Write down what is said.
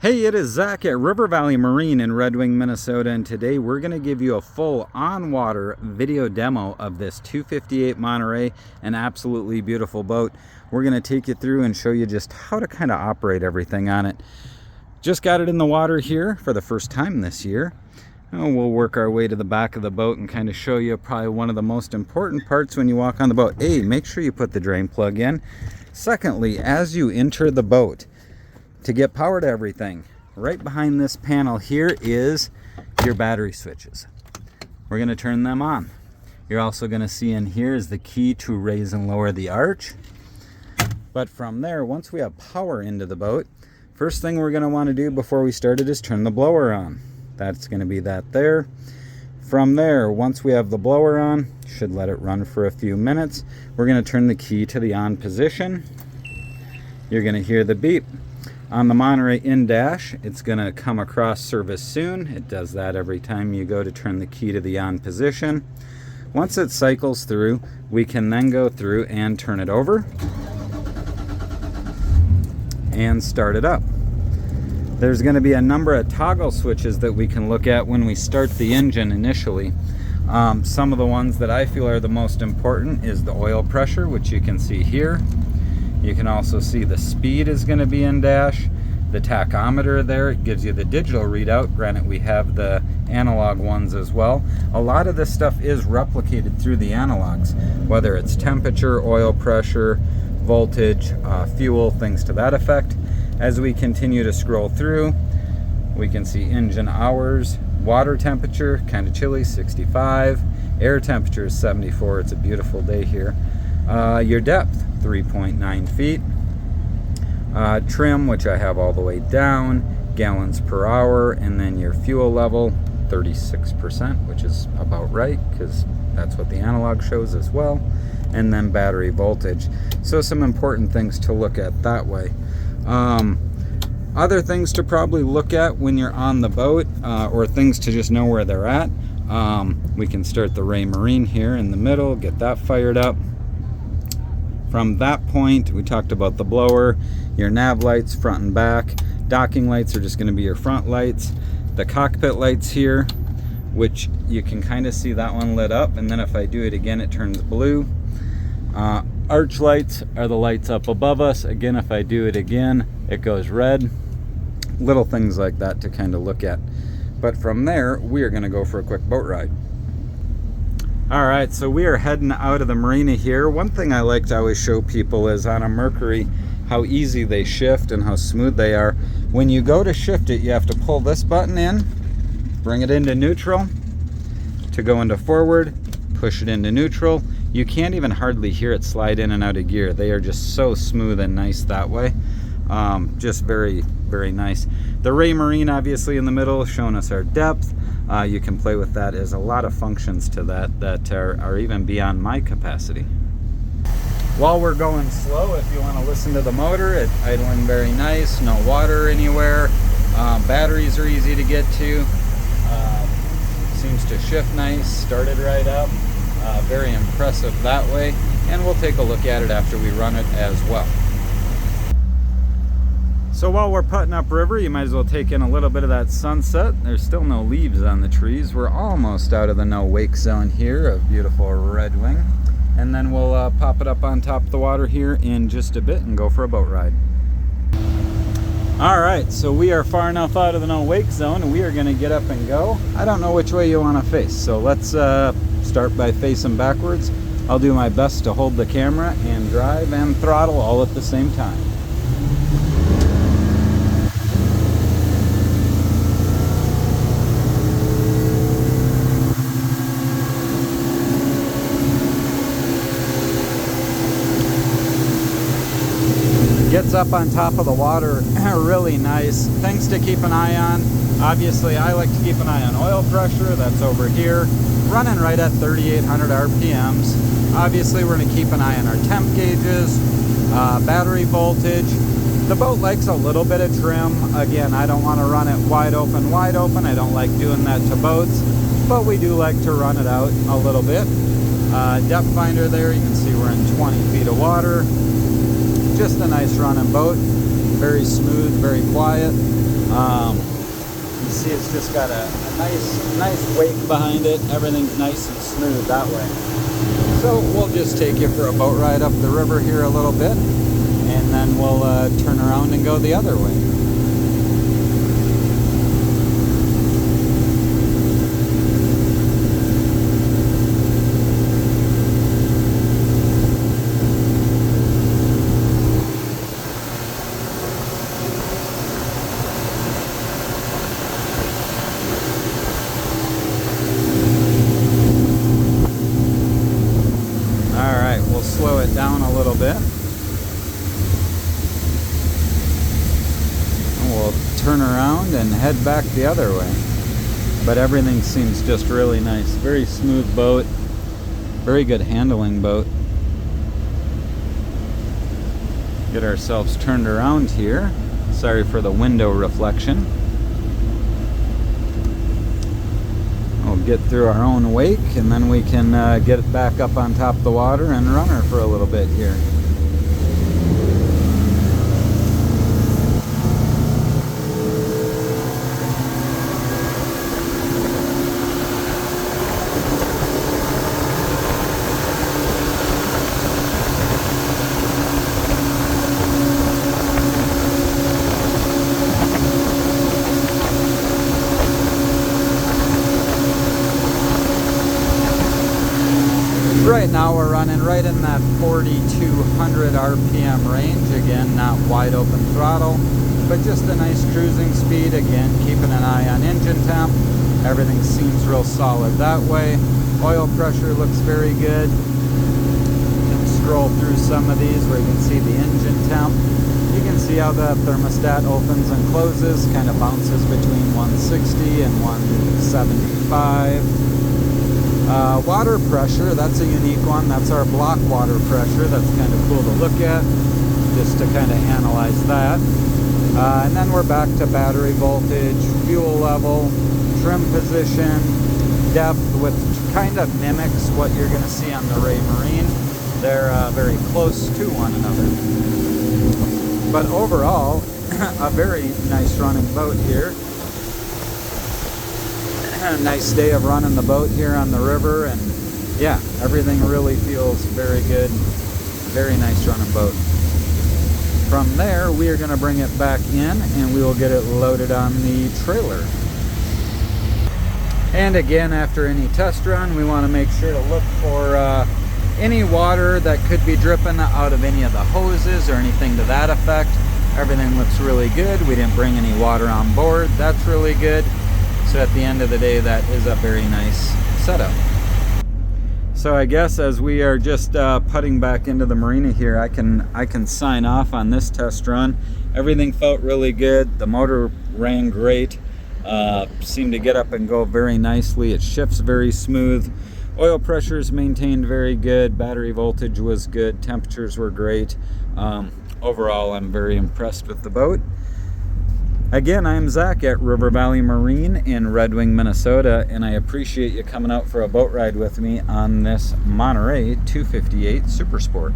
Hey, it is Zach at River Valley Marine in Red Wing, Minnesota, and today we're going to give you a full on-water video demo of this 258 Monterey, an absolutely beautiful boat. We're going to take you through and show you just how to kind of operate everything on it. Just got it in the water here for the first time this year. We'll work our way to the back of the boat and kind of show you probably one of the most important parts when you walk on the boat. A, make sure you put the drain plug in. Secondly, as you enter the boat, to get power to everything, right behind this panel here is your battery switches. We're going to turn them on. You're also going to see in here is the key to raise and lower the arch. But from there, once we have power into the boat, first thing we're going to want to do before we start it is turn the blower on. That's going to be that there. From there, once we have the blower on, should let it run for a few minutes. We're going to turn the key to the on position. You're going to hear the beep. On the Monterey in-dash, it's going to come across service soon. It does that every time you go to turn the key to the on position. Once it cycles through, we can then go through and turn it over and start it up. There's going to be a number of toggle switches that we can look at when we start the engine initially. Some of the ones that I feel are the most important is the oil pressure, which you can see here. You can also see the speed is going to be in dash. The tachometer there, it gives you the digital readout. Granted, we have the analog ones as well. A lot of this stuff is replicated through the analogs, whether it's temperature, oil pressure, voltage, fuel, things to that effect. As we continue to scroll through, we can see engine hours, water temperature, kind of chilly, 65. Air temperature is 74. It's a beautiful day here. Your depth, 3.9 feet. Trim, which I have all the way down, gallons per hour, and then your fuel level, 36%, which is about right because that's what the analog shows as well. And then battery voltage. So some important things to look at that way. Other things to probably look at when you're on the boat, or things to just know where they're at. We can start the Ray Marine here in the middle, get that fired up. From that point, we talked about the blower, your nav lights front and back. Docking lights are just going to be your front lights. The cockpit lights here, which you can kind of see that one lit up, and then if I do it again, it turns blue. Arch lights are the lights up above us. Again, if I do it again, it goes red. Little things like that to kind of look at. But from there, we are going to go for a quick boat ride. All right, so we are heading out of the marina here. One thing I like to always show people is on a Mercury how easy they shift and how smooth they are. When you go to shift it, you have to pull this button in, bring it into neutral to go into forward, push it into neutral. You can't even hardly hear it slide in and out of gear. They are just so smooth and nice that way. Just very, very nice. The Ray Marine obviously in the middle showing us our depth. You can play with that. There's a lot of functions to that are even beyond my capacity. While we're going slow, if you want to listen to the motor, it's idling very nice, no water anywhere. Batteries are easy to get to. Seems to shift nice, started right up. Very impressive that way. And we'll take a look at it after we run it as well. So while we're putting up river, you might as well take in a little bit of that sunset. There's still no leaves on the trees. We're almost out of the no wake zone here of beautiful Red Wing. And then we'll pop it up on top of the water here in just a bit and go for a boat ride. All right, so we are far enough out of the no wake zone and we are gonna get up and go. I don't know which way you wanna face, so let's start by facing backwards. I'll do my best to hold the camera and drive and throttle all at the same time. Gets up on top of the water really nice. Things to keep an eye on. Obviously, I like to keep an eye on oil pressure. That's over here. Running right at 3,800 RPMs. Obviously, we're going to keep an eye on our temp gauges, battery voltage. The boat likes a little bit of trim. Again, I don't want to run it wide open. I don't like doing that to boats, but we do like to run it out a little bit. Depth finder there, you can see we're in 20 feet of water. Just a nice running boat, very smooth, very quiet. You see it's just got a nice wake behind it. Everything's nice and smooth that way. So we'll just take you for a boat ride up the river here a little bit, and then we'll turn around and go the other way. Slow it down a little bit. And we'll turn around and head back the other way. But everything seems just really nice. Very smooth boat. Very good handling boat. Get ourselves turned around here. Sorry for the window reflection. We'll get through our own wake, and then we can get it back up on top of the water and run her for a little bit here. Right now we're running right in that 4,200 RPM range. Again, not wide open throttle, but just a nice cruising speed. Again, keeping an eye on engine temp. Everything seems real solid that way. Oil pressure looks very good. You can scroll through some of these where you can see the engine temp. You can see how the thermostat opens and closes, kind of bounces between 160 and 175. Water pressure, that's a unique one. That's our block water pressure. That's kind of cool to look at, just to kind of analyze that. And then we're back to battery voltage, fuel level, trim position, depth, which kind of mimics what you're going to see on the Ray Marine. They're very close to one another. But overall, a very nice running boat here. A nice day of running the boat here on the river, and yeah, everything really feels very good. Very nice running boat. From there, we are going to bring it back in and we will get it loaded on the trailer. And again, after any test run, we want to make sure to look for any water that could be dripping out of any of the hoses or anything to that effect. Everything looks really good. We didn't bring any water on board. That's really good. So at the end of the day, that is a very nice setup. So I guess as we are just putting back into the marina here, I can sign off on this test run. Everything felt really good. The motor ran great. Seemed to get up and go very nicely. It shifts very smooth. Oil pressure is maintained very good. Battery voltage was good. Temperatures were great. Overall, I'm very impressed with the boat. Again, I'm Zach at River Valley Marine in Red Wing, Minnesota, and I appreciate you coming out for a boat ride with me on this Monterey 258 Super Sport.